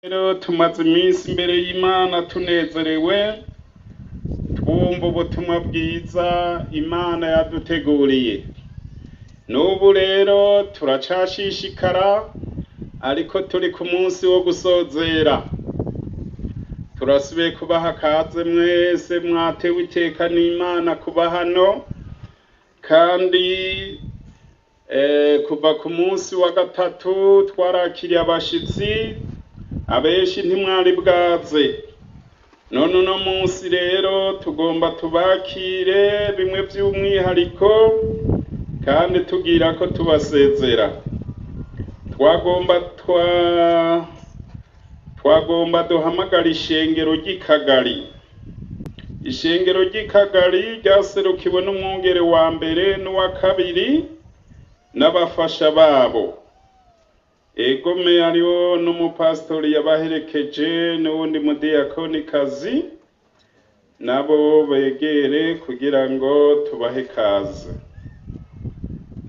Rero tumaze iminsi imbere y'Imana tunezerewe twumva ubutumwa bwiza Imana yaduteguriye. N'ubu rero turacashishikara ariko turi ku munsi wo gusozera. Turasubiye kubaha kaze mwese mwatewe iteka n'Imana kuba hano, kandi kuva ku munsi wa gatatu twarakiriye abashitsi abenshi ntimwari bwaze. None uno munsi rero tugomba tubakire bimwe by'umwihariko kandi tugira ko tubasezera. Twagomba duhamagara ishengero ry'Ikagari. Ishengero ry'Ikagari ryaserukiwe n'umwungere wa mbere n'uwa kabiri n'abafasha babo. Egome ariho n'umupastori yabaherekeje n'uwundi mudiyakonikazi, nabo begere kugira ngo tubahe kaze.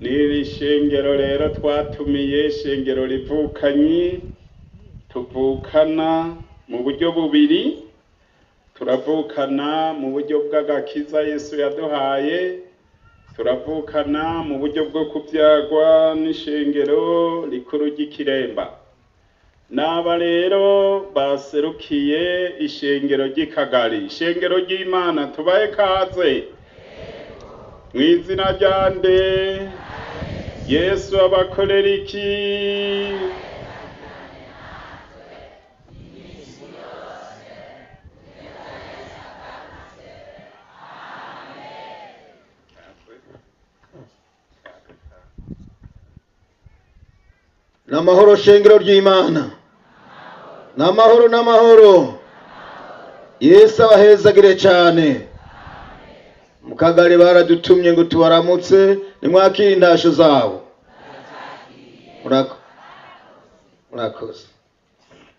N'iri shengero rero twatumiye ishengero rivukanyi, tuvukana mu buryo bubiri. Turavukana mu buryo bw'agakiza Yesu yaduhaye, turavukana mu buryo bwo kubyagwa n'ishengero rikuru ry'Ikiremba. N'aba rero baserukiye ishengero ry'Ikagari, ishengero ry'Imana. Tubahe kaze mu izina rya nde. Yesu abakorera iki? Namahoro shengero ry'Imana. Namahoro. Yesu abahezagire cyane. Mu Kagari baradutumye ngo tubaramutse, nimwakire indasho zabo. Murakoze.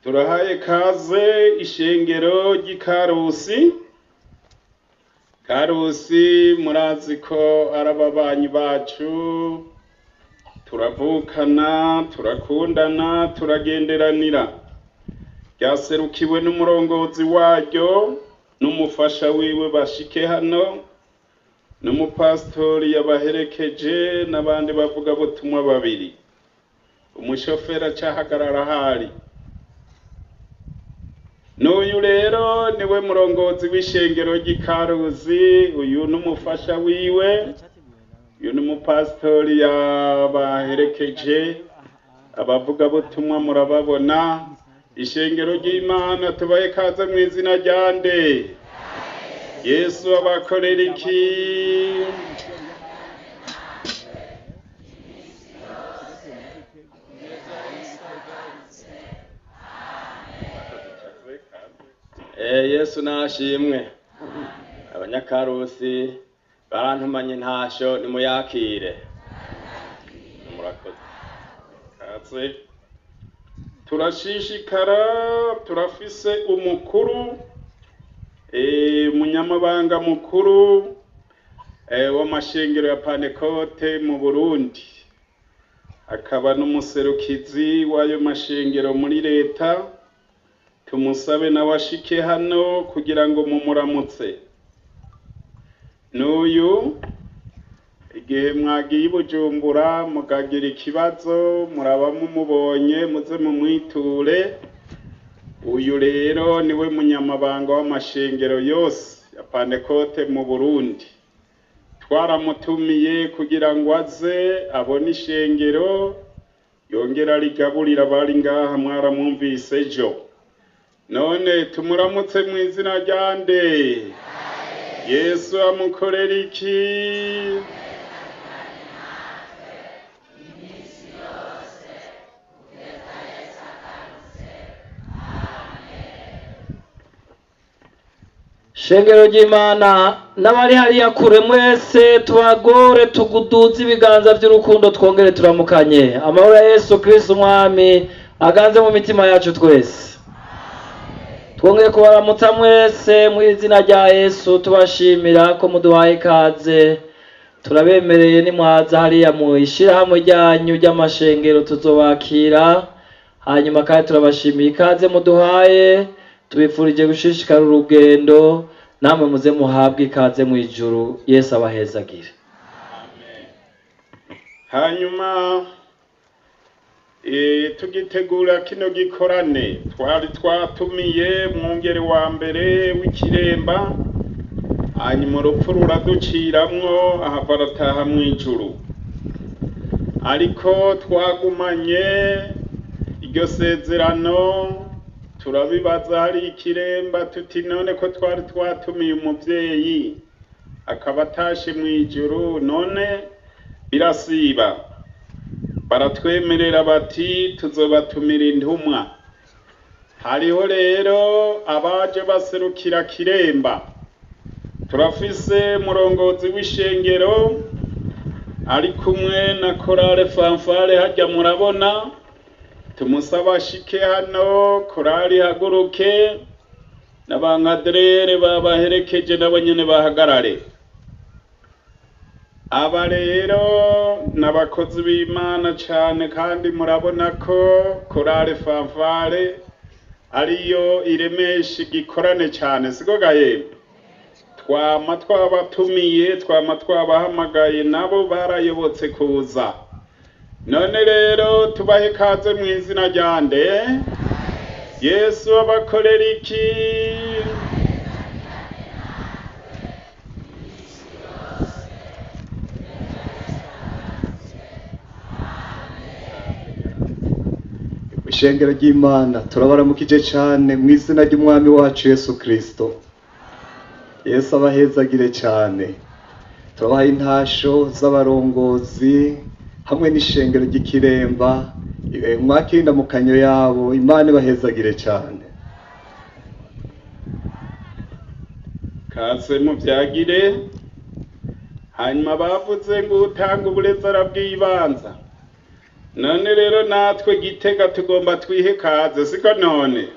Turahaye kaze ishengero ry'Ikarusi. Karusi murazi ko arababanyi bacu, turavukana, turakundana, turagenderanira. Ryaserukiwe n'umurongozi waryo n'umufasha wiwe bashike hano, n'umupastori yabaherekeje n'abandi bavuga butumwa babiri. Umushoferi acahagarara hari. N'uyu rero niwe murongozi w'ishengero ry'Ikaruzi, uyu n'umufasha wiwe, uyu n'umupastori yabaherekeje. Abavuga butumwa murababona. Ishengero ry'Imana tubahe kaze mu izina rya nde. Yesu abakorera iki? Yesu nashimwe. Abanyakarusi barantumanye ntasho nimuyakire. Murakoze. Kaze. Turashishikara, turafise umukuru, umunyamabanga mukuru w'amashengero ya Pentecote mu Burundi, akaba n'umuserukizi w'ayo mashengero muri leta. Tumusabe nawe ashike hano kugira ngo mumuramutse. N'uyu igihe mwagiye i Bujumbura mukagira ikibazo muraba mumubonye muze mumwiture. Uyu rero niwe munyamabanga w'amashengero yose ya Pentecote mu Burundi. Twaramutumiye kugira ngo aze abone ishengero yongera rigaburira abari ngaha, mwaramwumvise ejo. None tumuramutse mu izina rya nde. Yesu amukorera iki? Shengero ry'Imana n'abari hariya kure mwese tubagore tuguduze ibiganza by'urukundo twongere turamukanye. Amahoro ya Yesu Kristo umwami aganze mu mitima yacu twese. Twongere kubaramutsa mwese mu izina rya Yesu, tubashimira ko muduhaye kaze. Turabemereye nimwaza hariya mu ishirahamwe ryanyu ry'amashengero tuzobakira hanyuma kandi turabashimiye ikaze muduhaye, tubifurije gushishikara urugendo, namwe muze muhabwe ikaze mu ijuru. Yesu abahezagire. hanyuma tugitegura kino gikorane twari twatumiye mwungere wa mbere w'ikiremba, hanyuma urupfu ruraduciramwo ahava arataha mu ijuru, ariko twagumanye iryo sezerano. Turabibaza hari ikiremba tuti none ko twari twatumiye umuvyeyi akaba atashe mu ijuru, none birasiba. Baratwemerera bati tuzobatumira intumwa. Hariho rero abaje baserukira kiremba. Turafise murongozi w'ishengero ari kumwe na korale fanfare hajya murabona, tumusaba ashike hano, korali haguruke, n'abangadrere babaherekeje nabo nyene bahagarare. Aba rero n'abakozi b'Imana cane, kandi murabona ko korale fanfare ariyo iremesha igikorane cane, siko gaye? Twama twabatumiye, twama twabahamagaye, nabo barayobotse kuza. None rero tubahe kaze mu izina rya nde. Yesu abakorera iki? Ishengero ry'Imana turabaramukije cyane mu izina ry'umwami wacu Yesu Kristo. Yesu abahezagire cyane. Turabaha intasho z'abarongozi hamwe n'ishengero ry'ikiremba, mwakira mu kanyo yabo. Imana ibahezagire cyane. Kaze mu byagire. Hanyuma bavuze ngo utanga uburezi arabwibanza. None rero natwe Gitega tugomba twihe kaze, siko none?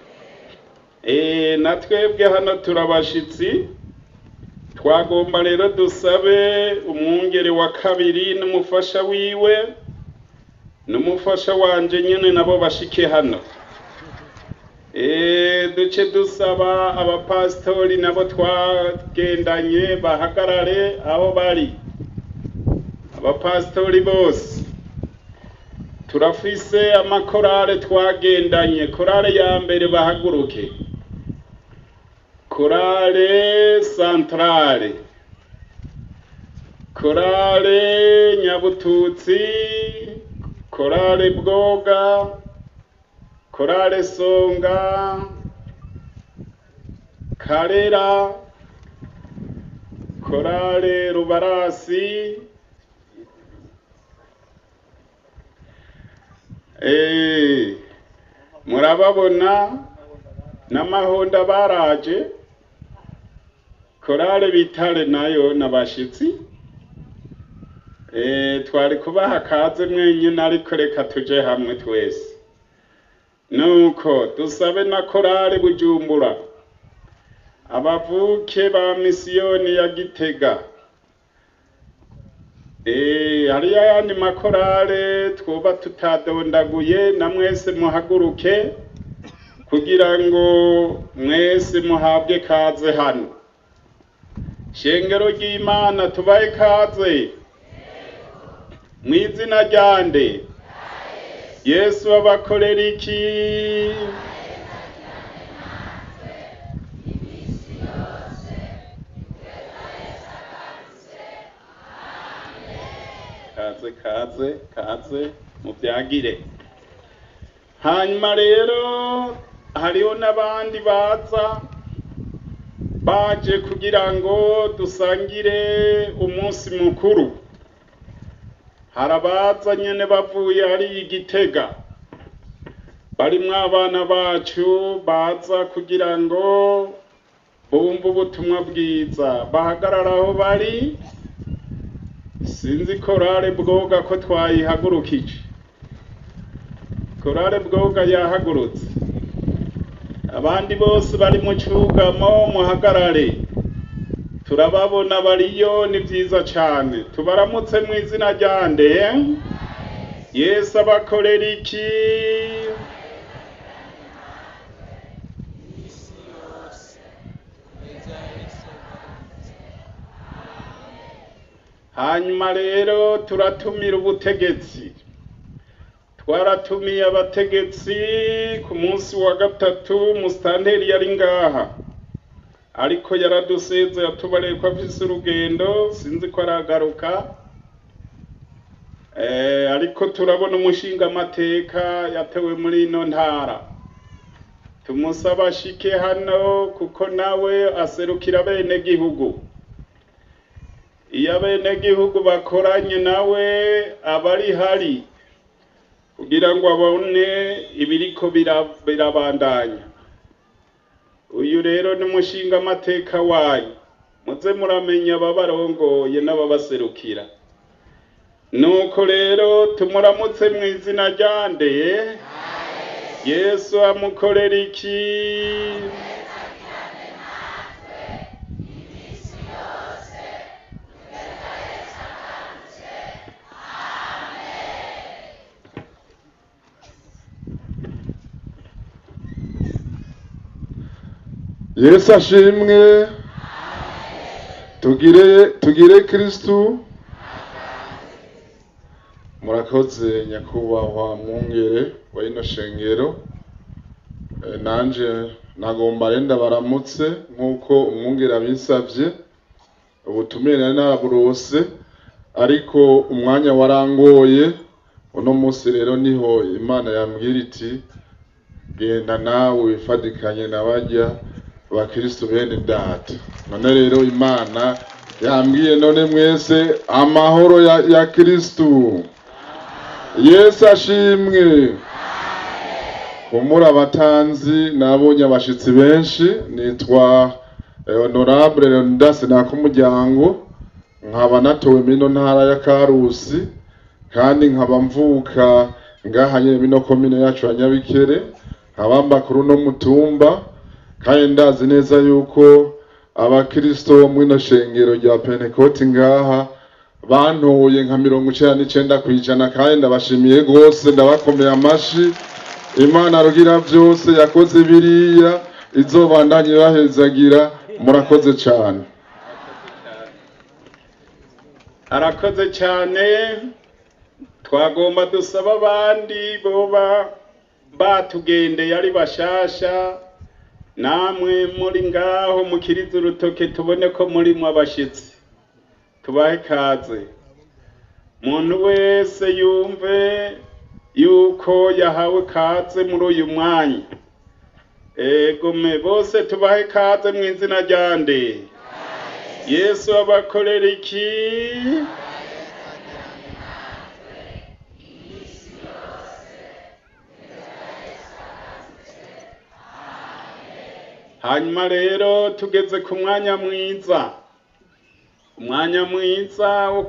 Natwebwe hano turabashitsi. Twagomba rero dusabe umwungere wa kabiri n'umufasha wiwe n'umufasha wanje nyene nabo bashike hano. Duce dusaba abapastori nabo twagendanye bahagarare aho bari. Abapastori bose turafise amakorale twagendanye. Korale ya mbere bahaguruke. Korale Centrale, Korale Nyabututsi, Korale Bwoga, Korale Songa, Karera, Korale Rubarasi, murababona n'amahonda baraje. Korale Bitare nayo nabashitsi. Twari kubaha kaze mwenyine, ariko reka tuje hamwe twese. Nuko dusabe na Korale Bujumbura, abavuke ba misiyoni ya Gitega. Hariya yandi makorale twuba tutadondaguye, na mwese muhaguruke kugira ngo mwese muhabwe kaze hano. Shengero ry'Imana tubahe kaze mu izina rya nde. Yesu abakorera iki? Kaze mu byagire. Hanyuma rero hariho n'abandi baje kugira ngo dusangire umunsi mukuru. Harabaza nyene bavuye hari Igitega, barimwo abana bacu baza kugira ngo bumve ubutumwa bwiza. Bahagarara aho bari. Sinzi Korale Bwoga ko twayihagurukije. Korale Bwoga yahagurutse. Abandi bose bari mu cyugamo muhagarare. Turababona bariyo, ni byiza cyane. Tubaramutse mu izina rya nde. Yesu abakorera iki? hanyuma rero turatumira ubutegetsi. Twaratumiye abategetsi ku munsi wa gatatu, musitanteri yari ngaha ariko yaraduseze yatubareye ko afise urugendo, sinzi ko aragaruka. Ariko turabona umushinga amateka yatewe muri ino ntara, tumusaba ashike hano kuko nawe aserukira bene gihugu. Iyo bene gihugu bakoranye nawe abari hari kugira ngo abone ibiriko birabandanya. Uyu rero ni umushinga amateka wanyu, muze muramenya ababarongoye n'ababaserukira. Nuko rero tumuramutse mu izina rya nde. Yesu amukorera iki? Yesu ashimwe. Tugire Kristu. Murakoze nyakubahwa mwungere wa ino shengero. Nanje nagomba renda baramutse nkuko umwungere abisavye. Ubutumire nari naraburose ariko umwanya warangoye. Uno munsi rero niho Imana yambwira iti genda nawe wifadikanye n'abajya ba Kristo bene data. None rero Imana yambwiye none mwese amahoro ya Kristo. Yesu ashimwe. Kumura abatanzi nabonye abashitsi benshi. Nitwa Honorable Leonidas Nakumuryango, nkaba natowe mino ntara ya Karusi kandi nkaba mvuka ngaha nyene mino komine yacu ya Nyabikere, nkabamba kuri no mutumba. Kandi ndazi neza yuko abakristo mwino shengero rya Pentecote ngaha bantoye nka 99% kandi ndabashimiye gose, ndabakomeye amashi. Imana rugira byose yakoze biriya izobandanye bahezagira. Murakoze cyane. Arakoze cyane. Twagomba dusaba abandi boba batugendeye ari bashasha, namwe muri ngaho mukiriza urutoke tubone ko muri mu abashitsi, tubahe kaze. Muntu wese yumve yuko yahawe kaze muri uyu mwanya. Egome bose tubahe kaze mu izina rya nde. Yesu abakorera iki? Hanyuma rero tugeze ku mwanya mwiza, umwanya mwiza wo